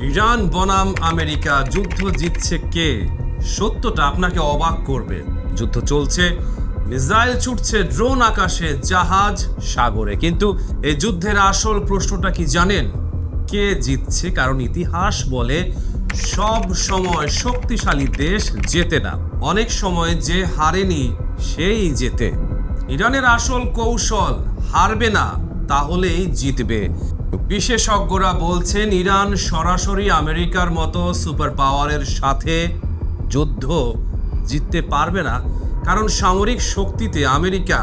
Iran বনাম America, যুদ্ধ জিতছে কে? সত্যটা আপনাকে অবাক করবে। যুদ্ধ চলছে, মিসাইল ছুটছে, ড্রোন আকাশে, জাহাজ সাগরে। কিন্তু এই যুদ্ধের আসল প্রশ্নটা কি জানেন? কে জিতছে? কারণ ইতিহাস বলে সব সময় শক্তিশালী দেশ জেতে না, অনেক সময় যে হারেনি সেই জেতে। ইরানের আসল কৌশল হারবে না, তাহলেই জিতবে। বিশেষজ্ঞরা বলছেন ইরান সরাসরি আমেরিকার মতো সুপার পাওয়ারের সাথে যুদ্ধ জিততে পারবে না, কারণ সামরিক শক্তিতে আমেরিকা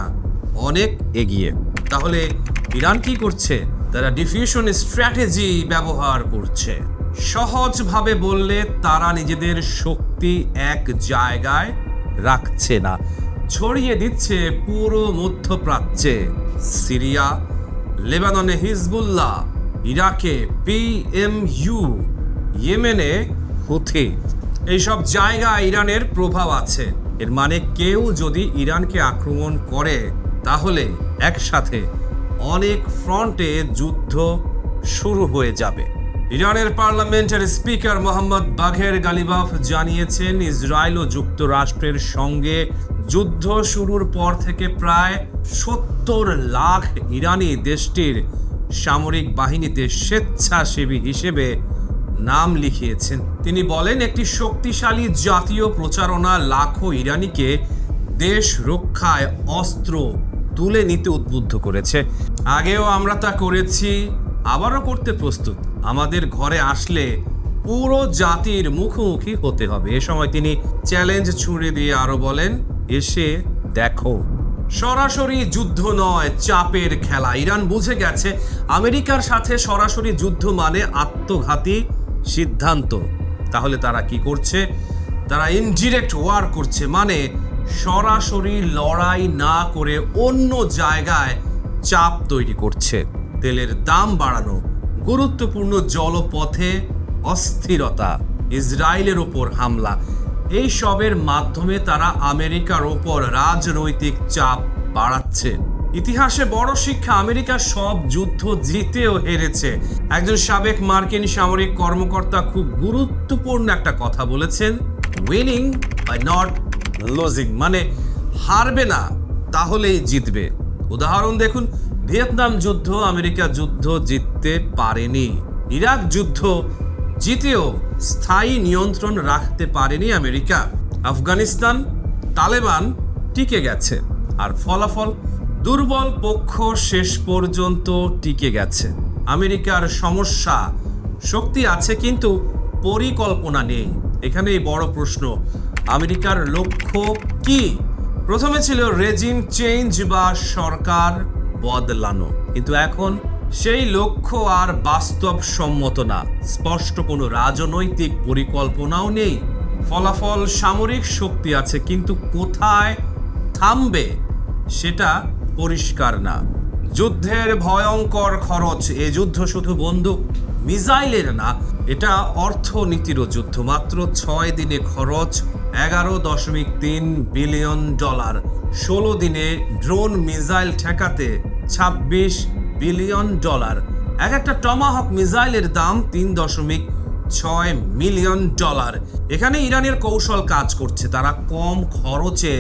অনেক এগিয়ে। তাহলে ইরান কি করছে? তারা ডিফিউশন স্ট্র্যাটেজি ব্যবহার করছে। সহজভাবে বললে তারা নিজেদের শক্তি এক জায়গায় রাখছে না, ছড়িয়ে দিচ্ছে পুরো মধ্যপ্রাচ্যে। সিরিয়া, লেবাননে হিজবুল্লাহ, ইরাকে PMU, ইয়েমেনে হুথি, এইসব জায়গায় ইরানের প্রভাব আছে। এর মানে কেউ যদি ইরানকে আক্রমণ করে তাহলে একসাথে অনেক ফ্রন্টে যুদ্ধ শুরু হয়ে যাবে। ইরানের পার্লামেন্টের স্পিকার মোহাম্মদ বাঘের গালিবাফ জানিয়েছেন, ইসরায়েল ও যুক্তরাষ্ট্রের সঙ্গে যুদ্ধ শুরুর পর থেকে প্রায় 70 লাখ ইরানি দেশটির সামরিক বাহিনীতে স্বেচ্ছাসেবী হিসেবে নাম লিখিয়েছেন। তিনি বলেন, একটি শক্তিশালী জাতীয় প্রচারণা লাখো ইরানিকে দেশ রক্ষায় অস্ত্র তুলে নিতে উদ্বুদ্ধ করেছে। আগেও আমরা তা করেছি, আবারও করতে প্রস্তুত। আমাদের ঘরে আসলে পুরো জাতির মুখোমুখি হতে হবে। এ সময় তিনি চ্যালেঞ্জ ছুড়ে দিয়ে আরো বলেন, এসে দেখো। সরাসরি যুদ্ধ নয়, চাপের খেলা। ইরান বুঝে গেছে আমেরিকার সাথে সরাসরি যুদ্ধ মানে আত্মঘাতী সিদ্ধান্ত। তাহলে তারা কি করছে? তারা ইনডিরেক্ট ওয়ার করছে, মানে সরাসরি লড়াই না করে অন্য জায়গায় চাপ তৈরি করছে। তেলের দাম বাড়ানো, গুরুত্বপূর্ণ জলপথে অস্থিরতা, ইসরায়েলের ওপর হামলা, এই সবের মাধ্যমে তারা আমেরিকার ওপর রাজনৈতিক চাপ বাড়াচ্ছে। ইতিহাসে বড় শিক্ষা, আমেরিকা সব যুদ্ধ জিতেও হেরেছে। একজন সাবেক মার্কিন সামরিক কর্মকর্তা খুব গুরুত্বপূর্ণ একটা কথা বলেছেন, উইনিং বাই নট লুজিং, মানে হারবে না তাহলেই জিতবে। উদাহরণ দেখুন, ভিয়েতনাম যুদ্ধ আমেরিকা যুদ্ধ জিততে পারেনি, ইরাক যুদ্ধ জিতেও স্থায়ী নিয়ন্ত্রণ রাখতে পারেনি আমেরিকা, আফগানিস্তান তালেবান টিকে গেছে, আর ফলাফল দুর্বল পক্ষ শেষ পর্যন্ত টিকে গেছে। আমেরিকার সমস্যা, শক্তি আছে কিন্তু পরিকল্পনা নেই। এখানেই বড় প্রশ্ন, আমেরিকার লক্ষ্য কি? প্রথমে ছিল রেজিম চেঞ্জ বা সরকার বদলানো, কিন্তু এখন সেই লক্ষ্য আর বাস্তবসম্মত না। স্পষ্ট কোনো রাজনৈতিক পরিকল্পনাও নেই। ফলাফল সামরিক শক্তি আছে, কিন্তু কোথায় থামবে সেটা পরিষ্কার না। যুদ্ধের ভয়ঙ্কর খরচ। এ যুদ্ধ শুধু বন্দুক মিসাইলের না, এটা অর্থনীতিরও যুদ্ধ। মাত্র 6 দিনে খরচ $11.3 বিলিয়ন। 16 দিনে ড্রোন মিসাইল ঠেকাতে $26 বিলিয়ন। এক একটা টমাহক মিসাইলের দাম $3.6 মিলিয়ন। এখানে ইরানের কৌশল কাজ করছে। তারা কম খরচে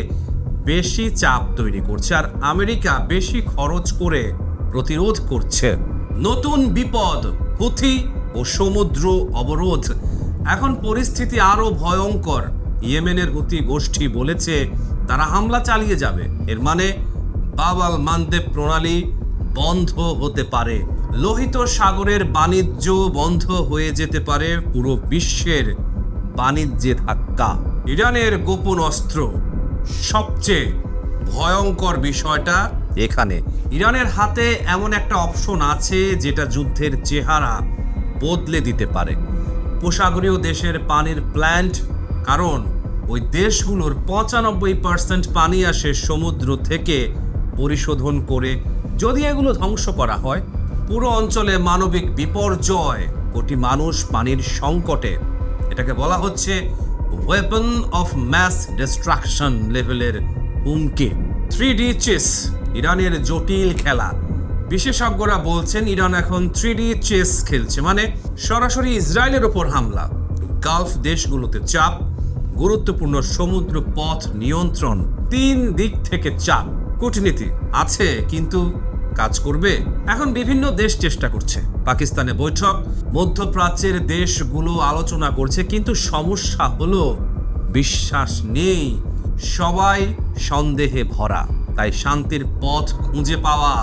বেশি চাপ তৈরি করছে, আর আমেরিকা বেশি খরচ করে প্রতিরোধ করছে। নতুন বিপদ, হুথি ও সমুদ্র অবরোধ। এখন পরিস্থিতি আরো ভয়ঙ্কর। ইয়েমেনের হুথি গোষ্ঠী বলেছে তারা হামলা চালিয়ে যাবে। এর মানে বাব আল মানদেব প্রণালী বন্ধ হতে পারে, লোহিত সাগরের বাণিজ্য বন্ধ হয়ে যেতে পারে, পুরো বিশ্বের বাণিজ্যে ধাক্কা। ইরানের গোপন অস্ত্র, সবচেয়ে ভয়ঙ্কর বিষয়টা এখানে। ইরানের হাতে এমন একটা অপশন আছে যেটা যুদ্ধের চেহারা বদলে দিতে পারে। উপসাগরীয় দেশের পানির প্ল্যান্ট, কারণ ওই দেশগুলোর 95% পানি আসে সমুদ্র থেকে পরিশোধন করে। যদি এগুলো ধ্বংস করা হয়, পুরো অঞ্চলে মানবিক বিপর্যয়, কোটি মানুষ পানির সংকটে। এটাকে বলা হচ্ছে ওয়েপন অফ ম্যাস ডিস্ট্রাকশন লেভেলের হুমকি। 3D চেস, ইরানের জটিল খেলা। বিশেষজ্ঞরা বলছেন ইরান এখন 3D চেস খেলছে, মানে সরাসরি ইসরায়েলের ওপর হামলা, গালফ দেশগুলোতে চাপ, গুরুত্বপূর্ণ সমুদ্র পথ নিয়ন্ত্রণ, 3 দিক থেকে চাপ। কূটনীতি আছে কিন্তু কাজ করবে? এখন বিভিন্ন দেশ চেষ্টা করছে, পাকিস্তানে বৈঠক, মধ্যপ্রাচ্যের দেশগুলো আলোচনা করছে, কিন্তু সমস্যা হলো বিশ্বাস নেই, সবাই সন্দেহে ভরা, তাই শান্তির পথ খুঁজে পাওয়া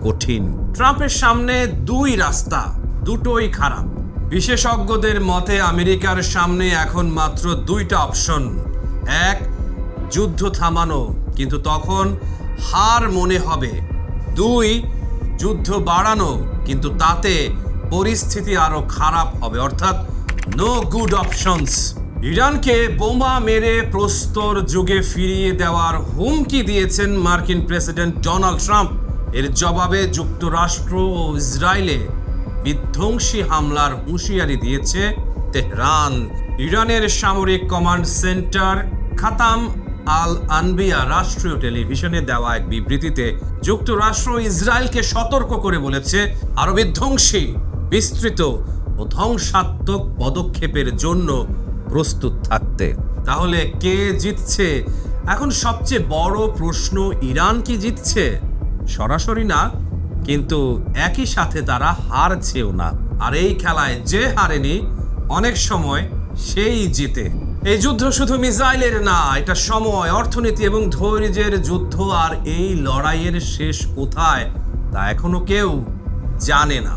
কঠিন। ট্রাম্পের সামনে 2 রাস্তা, দুটোই খারাপ। বিশেষজ্ঞদের মতে আমেরিকার সামনে এখন মাত্র 2টা অপশন। 1, যুদ্ধ থামানো, কিন্তু তখন হার মনে হবে। 2, যুদ্ধ বাড়ানো, কিন্তু তাতে পরিস্থিতি আরো খারাপ হবে, অর্থাৎ নো গুড অপশনস। ইরানকে বোমা মেরে প্রস্তর যুগে ফিরিয়ে দেওয়ার হুমকি দিয়েছেন মার্কিন প্রেসিডেন্ট ডোনাল্ড ট্রাম্প। এর জবাবে যুক্তরাষ্ট্র ও ইসরায়েলে বিধ্বংসী হামলার হুঁশিয়ারি দিয়েছে তেহরান। ইরানের সামরিক কমান্ড সেন্টার খাতাম আল আনবিয়া রাষ্ট্রীয় টেলিভিশনে দেওয়া এক বিবৃতিতে যুক্তরাষ্ট্র ইসরায়েলকে সতর্ক করে বলেছে আরো বিধ্বংসী, বিস্তৃত ও ধ্বংসাত্মক পদক্ষেপের জন্য প্রস্তুত থাকতে। তাহলে কে জিতছে? এখন সবচেয়ে বড় প্রশ্ন, ইরান কি জিতছে? সরাসরি না, কিন্তু একই সাথে তারা হারছেও না। আর এই খেলায় যে হারেনি অনেক সময় সেই জিতে। এই যুদ্ধ শুধু মিসাইলের না, এটা সময়, অর্থনীতি এবং ধৈর্যের যুদ্ধ। আর এই লড়াইয়ের শেষ কোথায় তা এখনো কেউ জানে না।